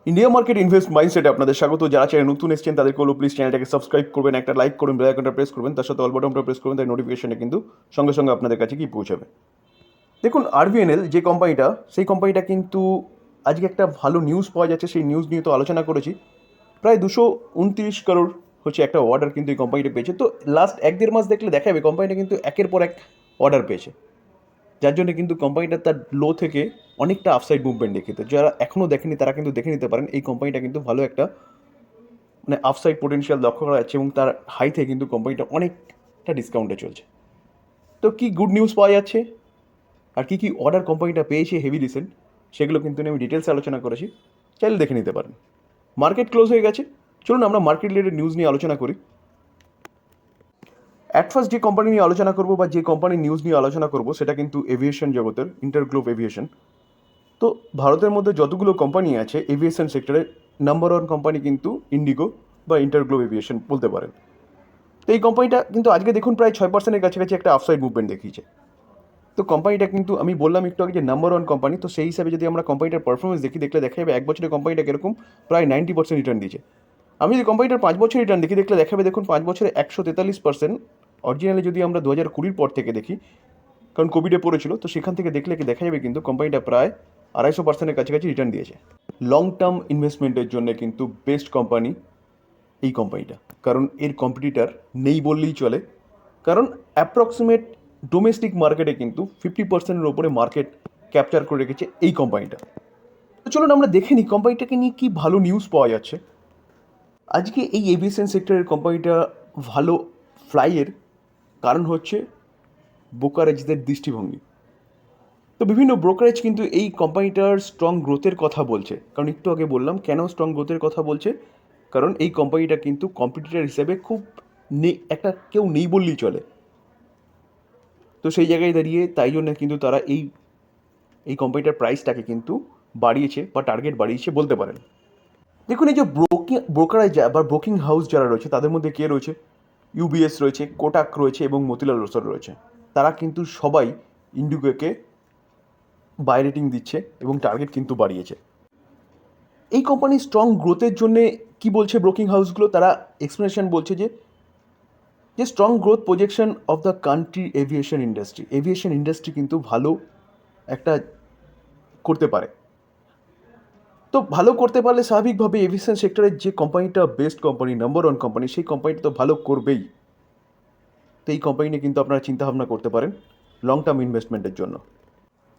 India market invest মাইন্ডসেটে আপনাদের স্বাগত। যারা চ্যানেল নতুন এসেছেন তাদেরকে হলো প্লিজ চ্যানেলটাকে সাবস্ক্রাইব করবেন, একটা লাইক করবেন, বেল আইকনটা প্রেস করবেন, তার সাথে অল বাটনটা প্রেস করবেন, তাই নোটিফিকেশনটা কিন্তু সঙ্গে সঙ্গে আপনাদের কাছে কি পৌঁছাবে। দেখুন, আরবিএনএল যে কোম্পানিটা, সেই কোম্পানিটা কিন্তু আজকে একটা ভালো নিউজ পাওয়া যাচ্ছে, সেই নিউজ নিয়ে তো আলোচনা করেছি। প্রায় 229 করোড় হচ্ছে একটা অর্ডার কিন্তু এই কোম্পানিটা পেয়েছে। তো লাস্ট 1-1.5 মাস দেখলে দেখা যাবে কোম্পানিটা কিন্তু একের পর এক অর্ডার পেয়েছে, যার জন্য কিন্তু কোম্পানিটা তার লো থেকে অনেকটা আপসাইড মুভমেন্ট দেখিয়েছে। যারা এখনও দেখেনি তারা কিন্তু দেখে নিতে পারেন। এই কোম্পানিটা কিন্তু ভালো একটা আপসাইড পোটেনশিয়াল লক্ষ্য করা যাচ্ছে এবং তার হাই থেকে কিন্তু কোম্পানিটা অনেকটা ডিসকাউন্টে চলছে। তো কি গুড নিউজ পাওয়া যাচ্ছে আর কি অর্ডার কোম্পানিটা পেয়েছে হেভি রিসেন্ট, সেগুলো কিন্তু আমি ডিটেলসে আলোচনা করেছি, চাইলে দেখে নিতে পারেন। মার্কেট ক্লোজ হয়ে গেছে, চলুন আমরা মার্কেট রিলেটেড নিউজ নিয়ে আলোচনা করি। অ্যাট ফার্স্ট যে কোম্পানি নিয়ে আলোচনা করবো বা যে কোম্পানির নিউজ নিয়ে আলোচনা করবো সেটা কিন্তু এভিয়েশন জগতের ইন্টারগ্লোব এভিয়েশন। তো ভারতের মধ্যে যতগুলো কোম্পানি আছে এভিয়েশন সেক্টরে, নাম্বার ওয়ান কোম্পানি কিন্তু ইন্ডিগো বা ইন্টারগ্লোব এভিয়েশন বলতে পারেন। তো এই কোম্পানিটা কিন্তু আজকে দেখুন প্রায় 6%-এর কাছাকাছি একটা আপসাইড মুভমেন্ট দেখিয়েছে। তো কোম্পানিটা কিন্তু আমি বললাম একটু আগে যে নাম্বার ওয়ান কোম্পানি, তো সেই হিসাবে যদি আমরা কোম্পানিটার পারফরমেন্স দেখলে দেখা যাবে এক বছরে কোম্পানিটা কীরকম প্রায় 90% রিটার্ন দিয়েছে। আমি যদি কোম্পানিটার 5 বছর রিটার্ন দেখলে দেখা যাবে দেখুন 5 বছরে 143%। অরিজিনালি যদি আমরা 2020 পর থেকে দেখি, কারণ কোভিডে পড়েছিল, তো সেখান থেকে দেখলে কি দেখা যাবে কিন্তু কোম্পানিটা প্রায় 250%-এর কাছাকাছি রিটার্ন দিয়েছে। লং টার্ম ইনভেস্টমেন্টের জন্য কিন্তু বেস্ট কোম্পানি এই কোম্পানিটা, কারণ এর কম্পিটিটার নেই বললেই চলে। কারণ অ্যাপ্রক্সিমেট ডোমেস্টিক মার্কেটে কিন্তু 50%-এর ওপরে মার্কেট ক্যাপচার করে রেখেছে এই কোম্পানিটা। তো চলুন আমরা দেখে নিই কোম্পানিটাকে নিয়ে কী ভালো নিউজ পাওয়া যাচ্ছে। আজকে এই এভিয়েশন সেক্টরের কোম্পানিটা ভালো ফ্লাইয়ের কারণ হচ্ছে ব্রোকারেজদের দৃষ্টিভঙ্গি। তো বিভিন্ন ব্রোকারেজ কিন্তু এই কোম্পানিটার স্ট্রং গ্রোথের কথা বলছে, কারণ একটু আগে বললাম কেন স্ট্রং গ্রোথের কথা বলছে। কারণ এই কোম্পানিটা কিন্তু কম্পিটিটর হিসেবে খুব একটা কেউ নেই বললেই চলে। তো সেই জায়গায় দাঁড়িয়ে তাই জন্য কিন্তু তারা এই কোম্পানিটার প্রাইসটাকে কিন্তু বাড়িয়েছে বা টার্গেট বাড়িয়েছে বলতে পারেন। দেখুন, এই যে ব্রোকারেজ বা ব্রোকিং হাউস যারা রয়েছে তাদের মধ্যে কে রয়েছে, ইউবিএস রয়েছে, কোটাক রয়েছে এবং মতিলাল ওসওয়াল রয়েছে। তারা কিন্তু সবাই ইন্ডিগোকে বাই রেটিং দিচ্ছে এবং টার্গেট কিন্তু বাড়িয়েছে। এই কোম্পানির স্ট্রং গ্রোথের জন্যে কি বলছে ব্রোকিং হাউসগুলো, তারা এক্সপ্লেনেশন বলছে যে strong growth projection of the country aviation industry কিন্তু ভালো একটা করতে পারে। তো ভালো করতে পারলে স্বাভাবিকভাবে এভিয়েশন সেক্টরের যে কোম্পানিটা best company, number one company, সেই কোম্পানিটা তো ভালো করবেই। তো এই কোম্পানি নিয়ে কিন্তু আপনারা চিন্তাভাবনা করতে পারেন লং টার্ম ইনভেস্টমেন্টের জন্য।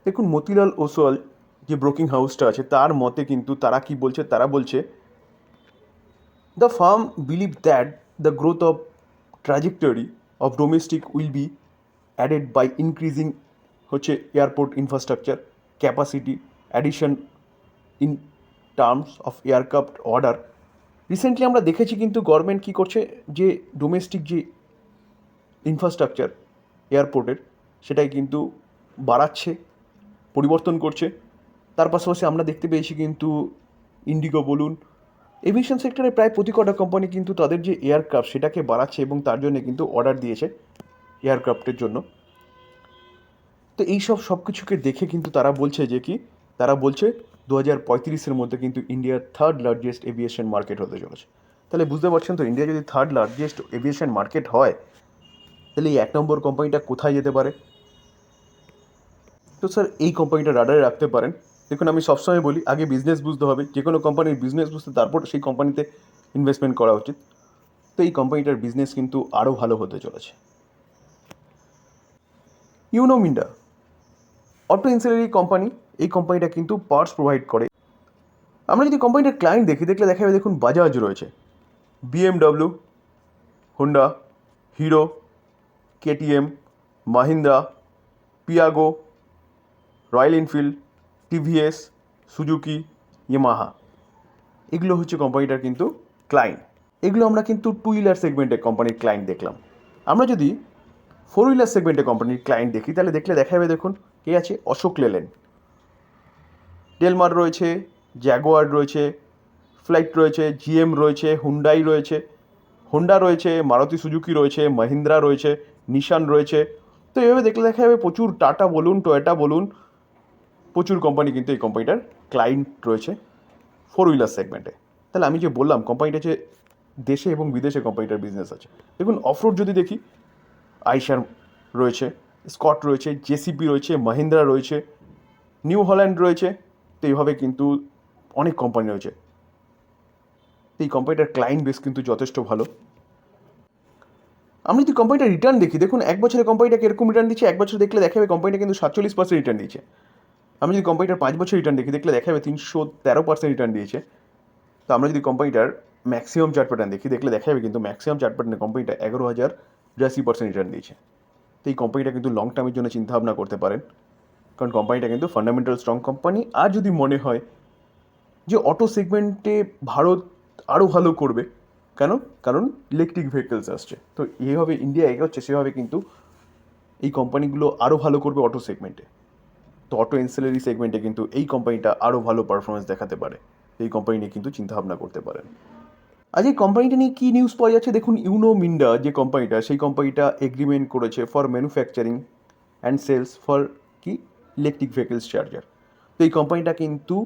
দেখুন, মতিলাল ওসওয়াল যে ব্রোকিং হাউসটা আছে তার মতে কিন্তু তারা কি বলছে, তারা বলছে the firm believe that the growth of trajectory of domestic will be added by increasing হচ্ছে airport infrastructure capacity addition in terms of aircraft order. Recently আমরা দেখেছি কিন্তু গভর্নমেন্ট কী করছে, যে ডোমেস্টিক যে ইনফ্রাস্ট্রাকচার এয়ারপোর্টের সেটাই কিন্তু বাড়াচ্ছে, পরিবর্তন করছে। তার পাশাপাশি আমরা দেখতে পেয়েছি কিন্তু ইন্ডিগো বলুন, এভিয়েশন সেক্টরে প্রায় প্রতি কটা কোম্পানি কিন্তু তাদের যে এয়ারক্রাফট সেটাকে বাড়াচ্ছে এবং তার জন্য কিন্তু অর্ডার দিয়েছে এয়ারক্রাফটের জন্য। তো এইসব সব কিছুকে দেখে কিন্তু তারা বলছে যে তারা বলছে 2035-এর মধ্যে কিন্তু ইন্ডিয়ার থার্ড লার্জেস্ট এভিয়েশন মার্কেট হতে চলেছে। তাহলে বুঝতে পারছেন তো, ইন্ডিয়া যদি থার্ড লার্জেস্ট এভিয়েশন মার্কেট হয় তাহলে এই 1 নম্বর কোম্পানিটা কোথায় যেতে পারে। তো স্যার এই কোম্পানিটা রাডারে রাখতে পারেন। দেখুন, আমি সবসময় বলি আগে বিজনেস বুঝতে হবে, যে কোনো কোম্পানির বিজনেস বুঝতে তারপর সেই কোম্পানিতে ইনভেস্টমেন্ট করা উচিত। তো এই কোম্পানিটার বিজনেস কিন্তু আরও ভালো হতে চলেছে। ইউনো মিন্ডা অটো ইনসুলেরি কোম্পানি, এই কোম্পানিটা কিন্তু পার্টস প্রোভাইড করে। আমরা যদি কোম্পানিটার ক্লায়েন্ট দেখলে দেখা যাবে দেখুন বাজাজ রয়েছে, BMW, Honda, hero, KTM, Mahindra, পিয়াগো, royal Enfield, TVS, Suzuki, Yamaha, এগুলো হচ্ছে কোম্পানিটার কিন্তু ক্লায়েন্ট। এগুলো আমরা কিন্তু 2 হুইলার সেগমেন্টের কোম্পানির ক্লায়েন্ট দেখলাম। আমরা যদি 4 হুইলার সেগমেন্টের কোম্পানির ক্লায়েন্ট দেখি তাহলে দেখা যাবে দেখুন কে আছে, অশোক লেল্যান্ড, ডেলমার রয়েছে, জ্যাগুয়ার রয়েছে, ফ্লাইট রয়েছে, জিএম রয়েছে, হুন্ডাই রয়েছে, হোন্ডা রয়েছে, মারুতি সুজুকি রয়েছে, মহিন্দ্রা রয়েছে, নিশান রয়েছে। তো এইভাবে দেখা যাবে প্রচুর টাটা বলুন, টয়োটা বলুন, প্রচুর কোম্পানি কিন্তু এই কোম্পানিটার ক্লায়েন্ট রয়েছে ফোর হুইলার সেগমেন্টে। তাহলে আমি যে বললাম কোম্পানিটা যে দেশে এবং বিদেশে কোম্পানিটার বিজনেস আছে। দেখুন অফরোড যদি দেখি, আইশার রয়েছে, স্কট রয়েছে, জেসিপি রয়েছে, মাহিন্দ্রা রয়েছে, নিউ হল্যান্ড রয়েছে। তো এইভাবে কিন্তু অনেক কোম্পানি রয়েছে। এই কোম্পানিটার ক্লায়েন্ট বেস কিন্তু যথেষ্ট ভালো। আমি যদি কোম্পানিটার রিটার্ন দেখি, দেখুন এক বছরে কোম্পানিটা কিরকম রিটার্ন দিচ্ছে, এক বছর দেখলে দেখা যাবে কোম্পানিটা কিন্তু 47% রিটার্ন দিয়েছে। আমি যদি কোম্পানিটার 5 বছর রিটার্ন দেখি, দেখলে দেখা যাবে 313% রিটার্ন দিয়েছে। তো আমরা যদি কোম্পানিটার ম্যাক্সিমাম চার্ট প্যাটার্ন দেখি, দেখলে দেখা যাবে কিন্তু ম্যাক্সিমাম চার্ট প্যাটার্নে কোম্পানিটা 11,082% রিটার্ন দিয়েছে। তো এই কোম্পানিটা কিন্তু লং টার্মের জন্য চিন্তাভাবনা করতে পারেন, কারণ কোম্পানিটা কিন্তু ফান্ডামেন্টাল স্ট্রং কোম্পানি। আর যদি মনে হয় যে অটো সেগমেন্টে ভারত আরও ভালো করবে, কেন? কারণ ইলেকট্রিক ভেহিকেলস আসছে। তো এইভাবে ইন্ডিয়া এগোচ্ছে, সেভাবে কিন্তু এই কোম্পানিগুলো আরও ভালো করবে অটো সেগমেন্টে। তো অটো এনসিলারি সেগমেন্টে কিন্তু এই কোম্পানিটা আরও ভালো পারফরমেন্স দেখাতে পারে। এই কোম্পানি নিয়ে কিন্তু চিন্তাভাবনা করতে পারেন। আজ এই কোম্পানিটা নিয়ে কী নিউজ পাওয়া যাচ্ছে দেখুন, ইউনো মিন্ডা যে কোম্পানিটা, সেই কোম্পানিটা এগ্রিমেন্ট করেছে for manufacturing and sales for কি ইলেকট্রিক ভেহিকেলস চার্জার। তো এই কোম্পানিটা কিন্তু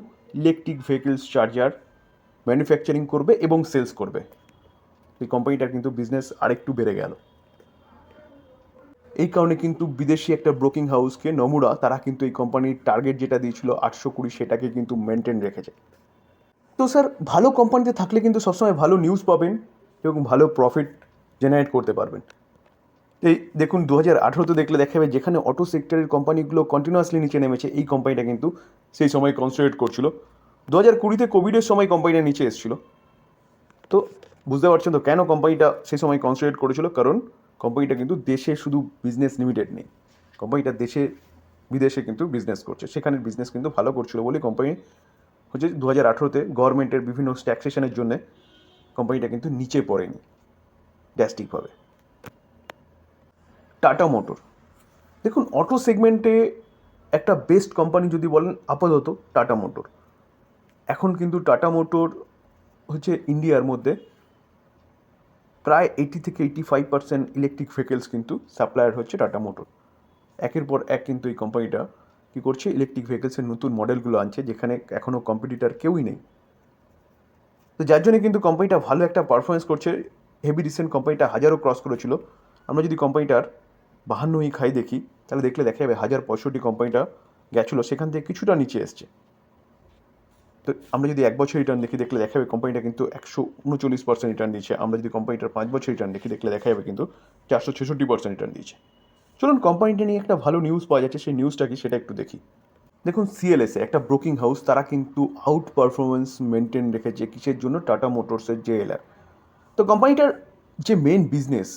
ইলেকট্রিক ভেহিকেলস চার্জার ম্যানুফ্যাকচারিং করবে এবং সেলস করবে। এই কোম্পানিটার কিন্তু বিজনেস আরেকটু বেড়ে গেল। এই কারণে কিন্তু বিদেশি একটা ব্রোকিং হাউসকে নমুরা, তারা কিন্তু এই কোম্পানির টার্গেট যেটা দিয়েছিল 820, সেটাকে কিন্তু মেনটেন রেখেছে। তো স্যার ভালো কোম্পানিতে থাকলে কিন্তু সবসময় ভালো নিউজ পাবেন এবং ভালো প্রফিট জেনারেট করতে পারবেন। এই দেখুন 2018-তে দেখলে দেখা যাবে যেখানে অটো সেক্টরের কোম্পানিগুলো কন্টিনিউয়াসলি নিচে নেমেছে, এই কোম্পানিটা কিন্তু সেই সময় কনসেন্ট্রেট করছিল। 2020-তে কোভিডের সময় কোম্পানিটা নিচে এসেছিল। তো বুঝতে পারছেন তো কেন কোম্পানিটা সেই সময় কনসেন্ট্রেট করেছিল, কারণ কোম্পানিটা কিন্তু দেশে শুধু বিজনেস লিমিটেড নেই, কোম্পানিটা দেশে বিদেশে কিন্তু বিজনেস করছে। সেখানের বিজনেস কিন্তু ভালো করছিল বলে কোম্পানি হচ্ছে 2018-তে গভর্নমেন্টের বিভিন্ন ট্যাক্সেশনের জন্য কোম্পানিটা কিন্তু নিচে পড়েনি ড্রাস্টিকভাবে। টাটা মোটর, দেখুন অটো সেগমেন্টে একটা বেস্ট কোম্পানি যদি বলেন আপাতত টাটা মোটর। এখন কিন্তু টাটা মোটর হচ্ছে ইন্ডিয়ার মধ্যে প্রায় 80 থেকে 85% ইলেকট্রিক ভেহিকেলস কিন্তু সাপ্লায়ার হচ্ছে টাটা মোটর। একের পর এক কিন্তু এই কোম্পানিটা কী করছে, ইলেকট্রিক ভেহিকেলসের নতুন মডেলগুলো আনছে, যেখানে এখনও কম্পিটিটার কেউই নেই। তো যার জন্য কিন্তু কোম্পানিটা ভালো একটা পারফরমেন্স করছে। হেভি রিসেন্ট কোম্পানিটা 1000ও ক্রস করেছিল। আমরা যদি কোম্পানিটার 52 খাই দেখি, তাহলে দেখলে দেখা যাবে 1065 কোম্পানিটা গেছিলো, সেখান থেকে কিছুটা নিচে এসছে। তো আমরা যদি 1 বছর রিটার্ন দেখি, দেখলে দেখা যাবে কোম্পানিটা কিন্তু 139% রিটার্ন দিচ্ছে। আমরা যদি কোম্পানিটার 5 বছর রিটার্ন দেখি, দেখলে দেখা যাবে কিন্তু 466% রিটার্ন দিচ্ছে। চলুন কোম্পানিটা নিয়ে একটা ভালো নিউজ পাওয়া যাচ্ছে, সেই নিউজটা কি সেটা একটু দেখি। দেখুন সিএলএসএ একটা ব্রোকিং হাউস, তারা কিন্তু আউট পারফরমেন্স মেনটেন রেখেছে কিসের জন্য, টাটা মোটরসের জেএলআর। তো কোম্পানিটার যে মেন বিজনেস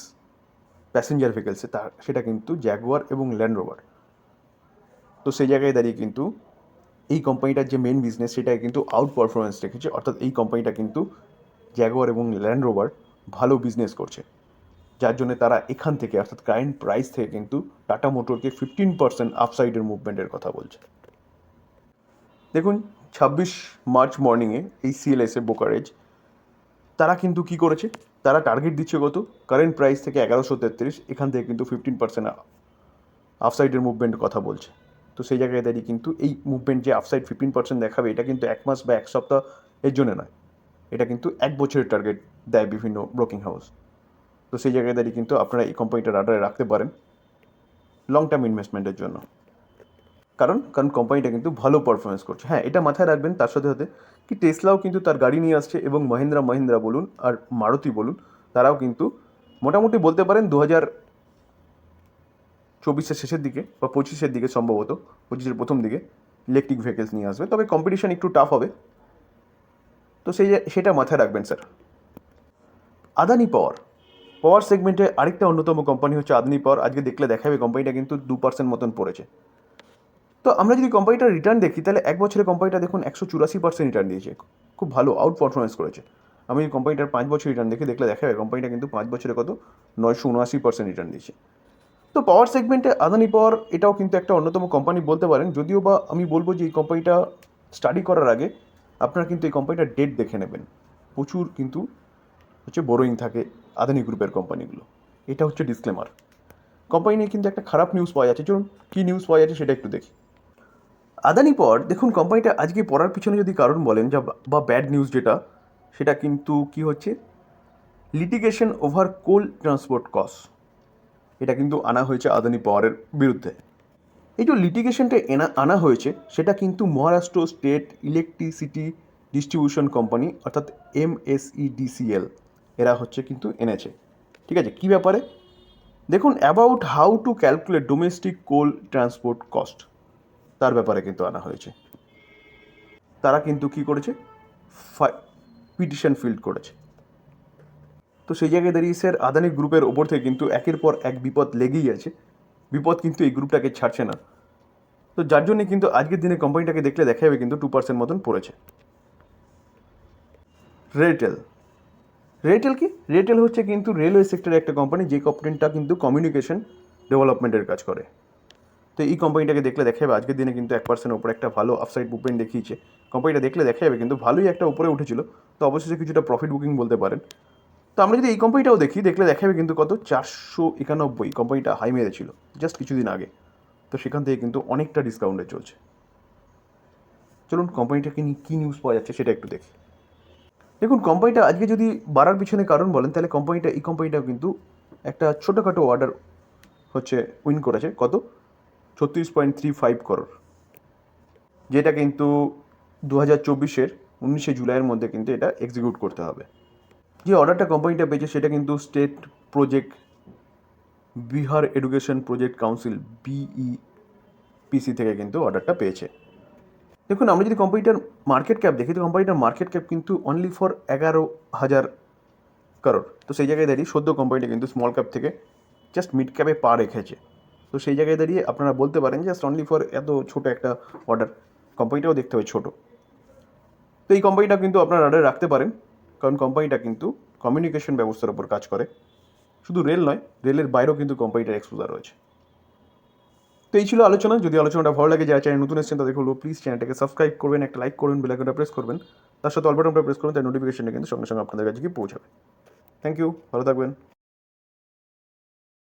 প্যাসেঞ্জার ভেহিকেলসে, তার সেটা কিন্তু জ্যাগুয়ার এবং ল্যান্ড রোভার। তো সেই জায়গায় দাঁড়িয়ে কিন্তু এই কোম্পানিটার যে মেন বিজনেস, সেটাই কিন্তু আউট পারফরমেন্স রেখেছে। অর্থাৎ এই কোম্পানিটা কিন্তু জ্যাগুয়ার এবং ল্যান্ড রোভার ভালো বিজনেস করছে, যার জন্য তারা এখান থেকে অর্থাৎ কারেন্ট প্রাইস থেকে কিন্তু টাটা মোটরকে 15% আপসাইডের মুভমেন্টের কথা বলছে। দেখুন 26 মার্চ মর্নিংয়ে এই সিএলএসএ ব্রোকারেজ তারা কিন্তু কি করেছে, তারা টার্গেট দিচ্ছে কত, কারেন্ট প্রাইস থেকে 1133, এখান থেকে কিন্তু 15% আপসাইডের মুভমেন্টের কথা বলছে। তো সেই জায়গায় দাঁড়িয়ে কিন্তু এই মুভমেন্ট যে আপসাইড 15% দেখাবে, এটা কিন্তু 1 মাস বা 1 সপ্তাহ এর জন্য নয়, এটা কিন্তু 1 বছরের টার্গেট দেয় বিভিন্ন ব্রোকিং হাউস। তো সেই জায়গায় দাঁড়িয়ে কিন্তু আপনারা এই কোম্পানিটা রাডারে রাখতে পারেন লং টার্ম ইনভেস্টমেন্টের জন্য, কারণ কোম্পানিটা কিন্তু ভালো পারফরমেন্স করছে। হ্যাঁ, এটা মাথায় রাখবেন, তার সাথে সাথে কি টেসলাও কিন্তু তার গাড়ি নিয়ে আসছে, এবং মহিন্দ্রা বলুন আর মারুতি বলুন, তারাও কিন্তু মোটামুটি বলতে পারেন 2024-এর শেষের দিকে বা 25-এর দিকে, সম্ভবত 25-এর প্রথম দিকে ইলেকট্রিক ভেহিকেলস নিয়ে আসবে। তবে কম্পিটিশন একটু টাফ হবে, তো সেটা মাথায় রাখবেন স্যার। আদানি পাওয়ার সেগমেন্টে আরেকটা অন্যতম কোম্পানি হচ্ছে আদানি পাওয়ার। আজকে দেখলে দেখাবে কোম্পানিটা কিন্তু 2% মতন পড়েছে। তো আমরা যদি কোম্পানিটার রিটার্ন দেখি, তাহলে 1 বছরে কোম্পানিটা দেখুন 184% রিটার্ন দিয়েছে, খুব ভালো আউট পারফরমেন্স করেছে। আমি যদি কোম্পানিটার 5 বছর রিটার্ন দেখি, দেখলে দেখা যাবে কোম্পানিটা কিন্তু 5 বছরে কত 979% রিটার্ন দিয়েছে। তো পাওয়ার সেগমেন্টে আদানি পাওয়ার এটাও কিন্তু একটা অন্যতম কোম্পানি বলতে পারেন, যদিও বা আমি বলবো যে এই কোম্পানিটা স্টাডি করার আগে আপনারা কিন্তু এই কোম্পানিটার ডেট দেখে নেবেন। প্রচুর কিন্তু হচ্ছে বোরোয়িং থাকে আদানি গ্রুপের কোম্পানিগুলো, এটা হচ্ছে ডিসক্লেমার। কোম্পানি নিয়ে কিন্তু একটা খারাপ নিউজ পাওয়া যাচ্ছে, চলুন কী নিউজ পাওয়া যাচ্ছে সেটা একটু দেখি। আদানি পর দেখুন কোম্পানিটা আজকে পড়ার পিছনে যদি কারণ বলেন বা ব্যাড নিউজ যেটা, সেটা কিন্তু কি হচ্ছে, লিটিগেশন ওভার কোল ট্রান্সপোর্ট কস্ট, এটা কিন্তু আনা হয়েছে আদানি পাওয়ারের বিরুদ্ধে। এই যে লিটিগেশনটা আনা হয়েছে সেটা কিন্তু Maharashtra state electricity distribution company অর্থাৎ MSEDCL এরা হচ্ছে কিন্তু এনেছে। ঠিক আছে, কী ব্যাপারে দেখুন, about how to calculate domestic coal transport cost, তার ব্যাপারে কিন্তু আনা হয়েছে। তারা কিন্তু কি করেছে, পিটিশন ফিল্ড করেছে। তো সেই জায়গায় দাঁড়িয়ে স্যার আদানি গ্রুপের ওপর থেকে কিন্তু একের পর এক বিপদ লেগেই আছে। বিপদ কিন্তু এই গ্রুপটাকে ছাড়ছে না। তো যার জন্য কিন্তু আজকের দিনে কোম্পানিটাকে দেখলে দেখা যাবে কিন্তু 2% মতন পড়েছে। রেটেল, রেটেল কি, রেটেল হচ্ছে কিন্তু রেলওয়ে সেক্টরের একটা কোম্পানি, যে কোম্পানিটা কিন্তু কমিউনিকেশন ডেভেলপমেন্টের কাজ করে। তো এই কোম্পানিটাকে দেখলে দেখা যাবে আজকের দিনে কিন্তু 1% ওপরে একটা ভালো আপসাইড মুভমেন্ট দেখিয়েছে। কোম্পানিটা দেখলে দেখা যাবে কিন্তু ভালোই একটা উপরে উঠেছিল, তো অবশ্যই কিছুটা প্রফিট বুকিং বলতে পারেন। তো আমরা যদি এই কোম্পানিটাও দেখি, দেখলে দেখা যাবে কিন্তু কত 491 কোম্পানিটা হাই মেরেছিল জাস্ট কিছুদিন আগে। তো সেখান থেকে কিন্তু অনেকটা ডিসকাউন্টে চলছে। চলুন কোম্পানিটাকে নিয়ে কী নিউজ পাওয়া যাচ্ছে সেটা একটু দেখি। দেখুন কোম্পানিটা আজকে যদি বাড়ার পিছনে কারণ বলেন, তাহলে এই কোম্পানিটাও কিন্তু একটা ছোটোখাটো অর্ডার হচ্ছে উইন করেছে, কত 36.35 করোড়, যেটা কিন্তু 2024-এর 19শে জুলাইয়ের মধ্যে কিন্তু এটা এক্সিকিউট করতে হবে। যে অর্ডারটা কোম্পানিটা পেয়েছে সেটা কিন্তু state project Bihar education project council BEPC থেকে কিন্তু অর্ডারটা পেয়েছে। দেখুন আমরা যদি কোম্পানিটার মার্কেট ক্যাপ দেখি, তো কোম্পানিটার মার্কেট ক্যাপ কিন্তু অনলি ফর 11,000 করোড়। তো সেই জায়গায় দাঁড়িয়ে সদ্য কোম্পানিটা কিন্তু স্মল ক্যাপ থেকে জাস্ট মিড ক্যাপে পা রেখেছে। তো সেই জায়গায় দাঁড়িয়ে আপনারা বলতে পারেন জাস্ট অনলি ফর এত ছোটো একটা অর্ডার, কোম্পানিটাও দেখতে হয় ছোটো। তো এই কোম্পানিটা কিন্তু আপনারা অর্ডার রাখতে পারেন, কারণ কোম্পানিটা কিন্তু কমিউনিকেশন ব্যবস্থার উপর কাজ করে। শুধু রেল নয়, রেলের বাইরেও কিন্তু কোম্পানিটার এক্সপোজার রয়েছে। তো এই ছিল আলোচনা। যদি আলোচনাটা ভালো লাগে, যারা চ্যানেল নতুন এসেছেন তাদের বলবো প্লিজ চ্যানেলটাকে সাবস্ক্রাইব করবেন, একটা লাইক করবেন, বেল আইকনটা প্রেস করবেন, তার সাথে অল বাটনটা প্রেস করবেন, তার নোটিফিকেশনটা কিন্তু সঙ্গে সঙ্গে আপনাদের কাছে গিয়ে পৌঁছাবে। থ্যাংক ইউ, ভালো থাকবেন।